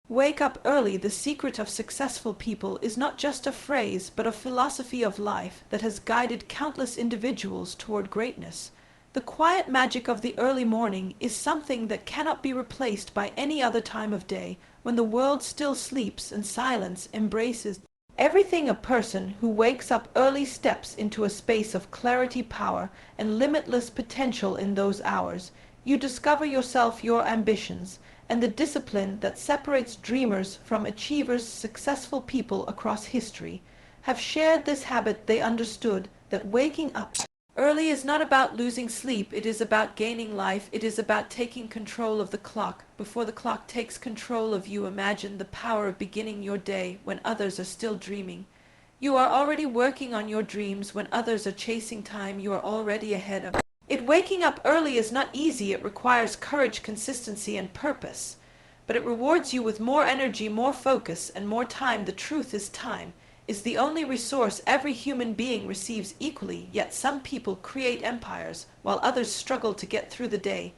Wake up early, the secret of successful people, is not just a phrase, but a philosophy of life that has guided countless individuals toward greatness. The quiet magic of the early morning is something that cannot be replaced by any other time of day, when the world still sleeps and silence embraces everything. A person who wakes up early steps into a space of clarity, power, and limitless potential. In those hours, you discover yourself, your ambitions, and the discipline that separates dreamers from achievers. Successful people across history have shared this habit. They understood that waking up early is not about losing sleep, it is about gaining life. It is about taking control of the clock before the clock takes control of you. Imagine the power of beginning your day when others are still dreaming. You are already working on your dreams. When others are chasing time, you are already ahead of it. Waking up early is not easy. It requires courage, consistency, and purpose. But it rewards you with more energy, more focus, and more time. The truth is, time is the only resource every human being receives equally, yet some people create empires while others struggle to get through the day.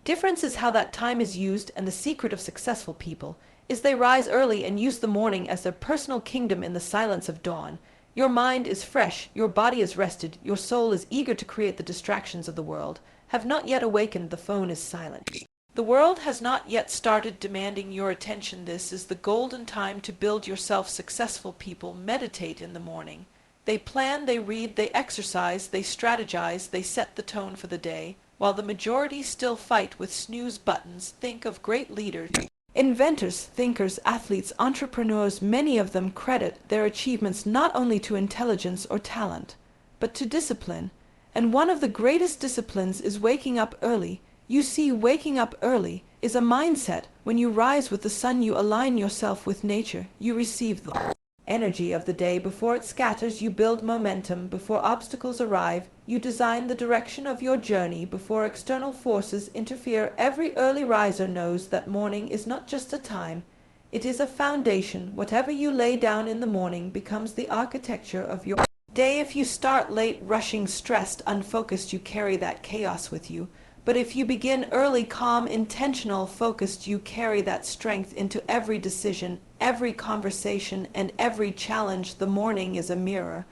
Difference is how that time is used, and the secret of successful people is they rise early and use the morning as their personal kingdom. In the silence of dawn, your mind is fresh, your body is rested, your soul is eager to create. The distractions of the world have not yet awakened, the phone is silent. The world has not yet started demanding your attention. This is the golden time to build yourself. Successful people meditate in the morning. They plan, they read, they exercise, they strategize, they set the tone for the day, while the majority still fight with snooze buttons. Think of great leaders, inventors, thinkers, athletes, entrepreneurs. Many of them credit their achievements not only to intelligence or talent, but to discipline. And one of the greatest disciplines is waking up early. You see, waking up early is a mindset. When you rise with the sun, you align yourself with nature. You receive the energy of the day before it scatters. You build momentum before obstacles arrive. You design the direction of your journey before external forces interfere. Every early riser knows that morning is not just a time, it is a foundation. Whatever you lay down in the morning becomes the architecture of your day. If you start late, rushing, stressed, unfocused, you carry that chaos with you. But if you begin early, calm, intentional, focused, you carry that strength into every decision, every conversation, and every challenge. The morning is a mirror.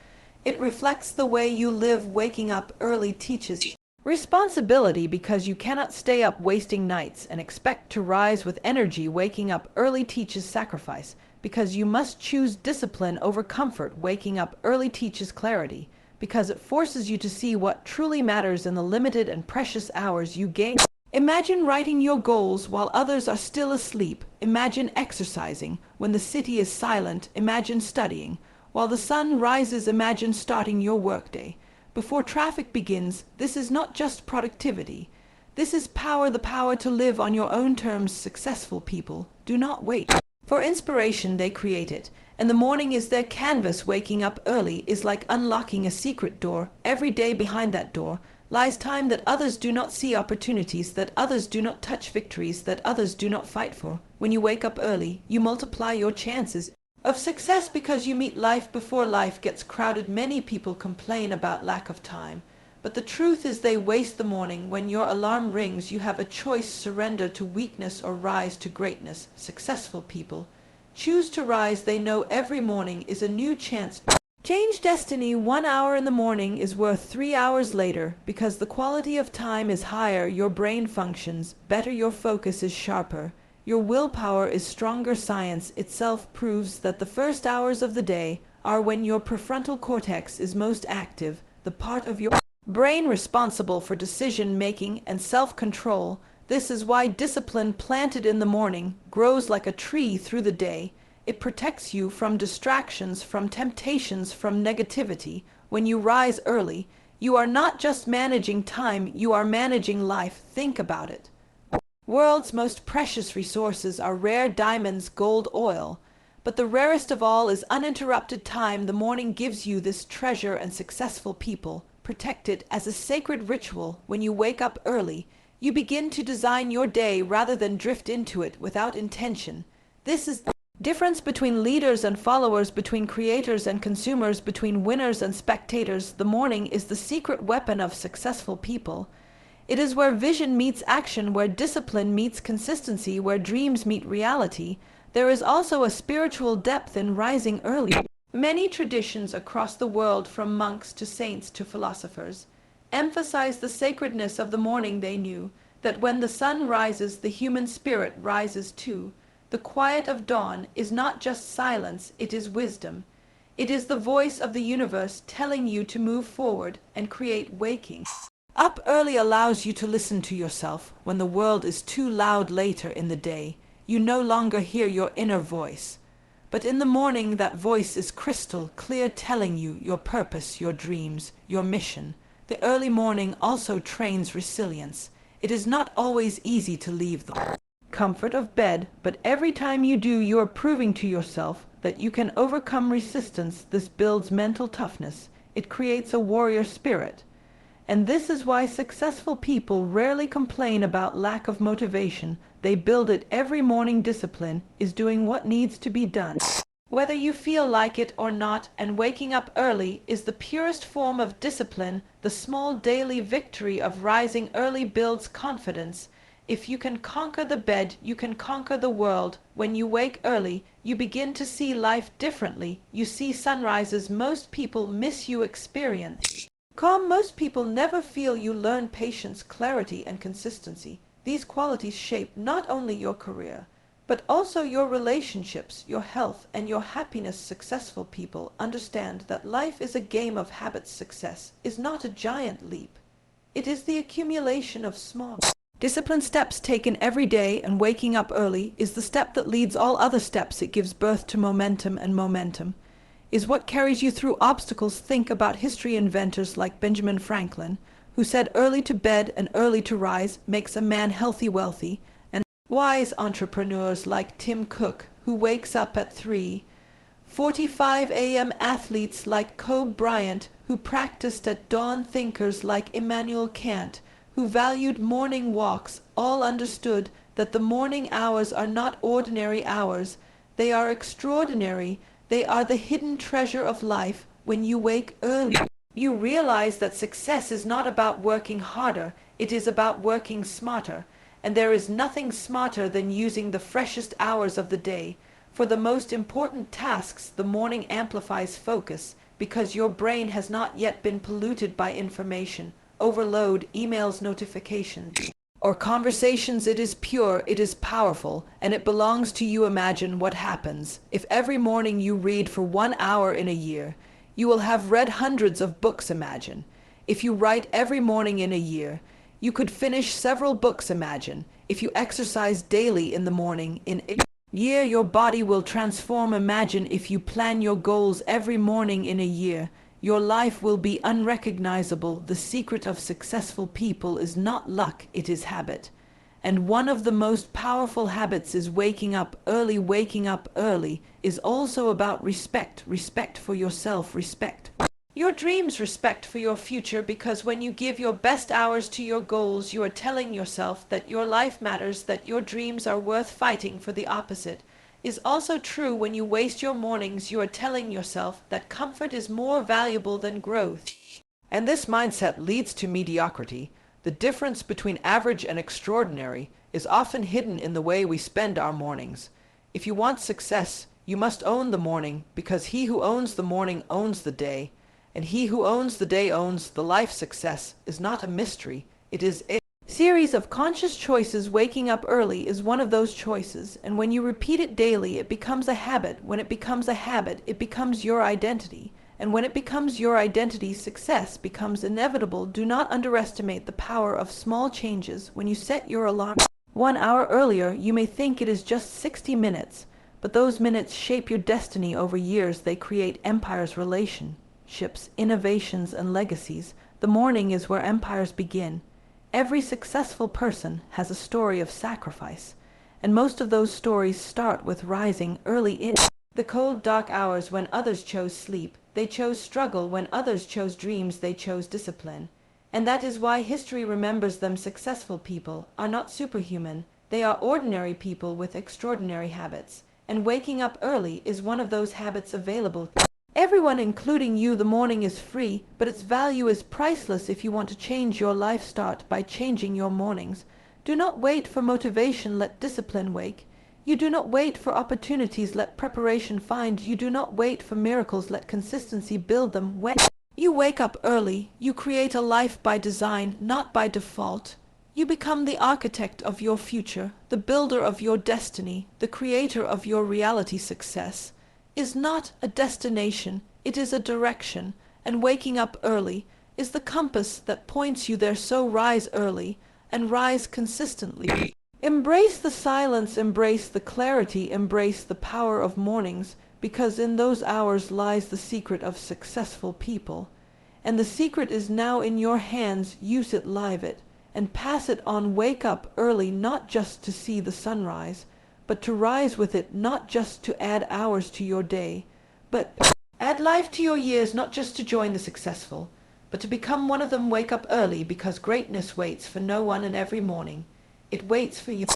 It reflects the way you live. Waking up early teaches you responsibility, because you cannot stay up wasting nights and expect to rise with energy. Waking up early teaches sacrifice, because you must choose discipline over comfort. Waking up early teaches clarity, because it forces you to see what truly matters in the limited and precious hours you gain. Imagine writing your goals while others are still asleep. Imagine exercising when the city is silent. Imagine studying while the sun rises. Imagine starting your workday before traffic begins. This is not just productivity. This is power, the power to live on your own terms. Successful people do not wait for inspiration, they create it. And the morning is their canvas. Waking up early is like unlocking a secret door. Every day behind that door lies time that others do not see, opportunities that others do not touch, victories that others do not fight for. When you wake up early, you multiply your chances of success, because you meet life before life gets crowded. Many people complain about lack of time, but the truth is they waste the morning. When your alarm rings, you have a choice: surrender to weakness or rise to greatness. Successful people choose to rise. They know every morning is a new chance to change destiny. 1 hour in the morning is worth 3 hours later, because the quality of time is higher. Your brain functions better, your focus is sharper, your willpower is stronger. Science itself proves that the first hours of the day are when your prefrontal cortex is most active, the part of your brain responsible for decision making and self-control. This is why discipline planted in the morning grows like a tree through the day. It protects you from distractions, from temptations, from negativity. When you rise early, you are not just managing time, you are managing life. Think about it. World's most precious resources are rare diamonds, gold, oil. But the rarest of all is uninterrupted time. The morning gives you this treasure, and successful people protect it as a sacred ritual. When you wake up early, you begin to design your day rather than drift into it without intention. This is the difference between leaders and followers, between creators and consumers, between winners and spectators. The morning is the secret weapon of successful people. It is where vision meets action, where discipline meets consistency, where dreams meet reality. There is also a spiritual depth in rising early. Many traditions across the world, from monks to saints to philosophers, emphasize the sacredness of the morning. They knew that when the sun rises, the human spirit rises too. The quiet of dawn is not just silence, it is wisdom. It is the voice of the universe telling you to move forward and create waking. Up early allows you to listen to yourself. When the world is too loud later in the day, you no longer hear your inner voice. But in the morning, that voice is crystal clear, telling you your purpose, your dreams, your mission. The early morning also trains resilience. It is not always easy to leave the comfort of bed, but every time you do, you are proving to yourself that you can overcome resistance. This builds mental toughness. It creates a warrior spirit. And this is why successful people rarely complain about lack of motivation. They build it every morning. Discipline is doing what needs to be done, whether you feel like it or not, and waking up early is the purest form of discipline. The small daily victory of rising early builds confidence. If you can conquer the bed, you can conquer the world. When you wake early, you begin to see life differently. You see sunrises most people miss. You experience calm most people never feel. You learn patience, clarity, and consistency. These qualities shape not only your career, but also your relationships, your health, and your happiness. Successful people understand that life is a game of habits. Success is not a giant leap. It is the accumulation of small, disciplined steps taken every day, and waking up early is the step that leads all other steps. It gives birth to momentum, and momentum is what carries you through obstacles. Think about history inventors like Benjamin Franklin, who said early to bed and early to rise makes a man healthy, wealthy, and wise entrepreneurs like Tim Cook, who wakes up at 3:45 a.m., athletes like Kobe Bryant, who practiced at dawn, thinkers like Immanuel Kant, who valued morning walks, all understood that the morning hours are not ordinary hours. They are extraordinary. They are the hidden treasure of life. When you wake early, you realize that success is not about working harder, it is about working smarter. And there is nothing smarter than using the freshest hours of the day. For the most important tasks, the morning amplifies focus, because your brain has not yet been polluted by information overload, emails, notifications, or conversations. It is pure, it is powerful, and it belongs to you. Imagine what happens if every morning you read for 1 hour in a year. You will have read hundreds of books. Imagine if you write every morning in a year. You could finish several books. Imagine if you exercise daily in the morning. In a year, your body will transform. Imagine if you plan your goals every morning in a year. Your life will be unrecognizable. The secret of successful people is not luck, it is habit. And one of the most powerful habits is waking up early. Waking up early is also about respect. Respect for yourself, respect your dreams, respect for your future, because when you give your best hours to your goals, you are telling yourself that your life matters, that your dreams are worth fighting for. The opposite is also true. When you waste your mornings, you are telling yourself that comfort is more valuable than growth. And this mindset leads to mediocrity. The difference between average and extraordinary is often hidden in the way we spend our mornings. If you want success, you must own the morning, because he who owns the morning owns the day, and he who owns the day owns the life. Success is not a mystery, it is a series of conscious choices. Waking up early is one of those choices, and when you repeat it daily, it becomes a habit. When it becomes a habit, it becomes your identity. And when it becomes your identity, success becomes inevitable. Do not underestimate the power of small changes. When you set your alarm 1 hour earlier, you may think it is just 60 minutes, but those minutes shape your destiny over years. They create empires, relationships, innovations, and legacies. The morning is where empires begin. Every successful person has a story of sacrifice, and most of those stories start with rising early in the cold, dark hours. When others chose sleep, they chose struggle. When others chose dreams, they chose discipline. And that is why history remembers them. Successful people are not superhuman. They are ordinary people with extraordinary habits. And waking up early is one of those habits available to everyone, including you. The morning is free, but its value is priceless. If you want to change your life, start by changing your mornings. Do not wait for motivation, let discipline wake. You do not wait for opportunities, let preparation find. You do not wait for miracles, let consistency build them. When you wake up early, you create a life by design, not by default. You become the architect of your future, the builder of your destiny, the creator of your reality. Success is not a destination, it is a direction, and waking up early is the compass that points you there. So rise early and rise consistently. Embrace the silence, embrace the clarity, embrace the power of mornings, because in those hours lies the secret of successful people. And the secret is now in your hands. Use it, live it, and pass it on. Wake up early, not just to see the sunrise, but to rise with it, not just to add hours to your day, but add life to your years, not just to join the successful, but to become one of them. Wake up early, because greatness waits for no one, and every morning it waits for you.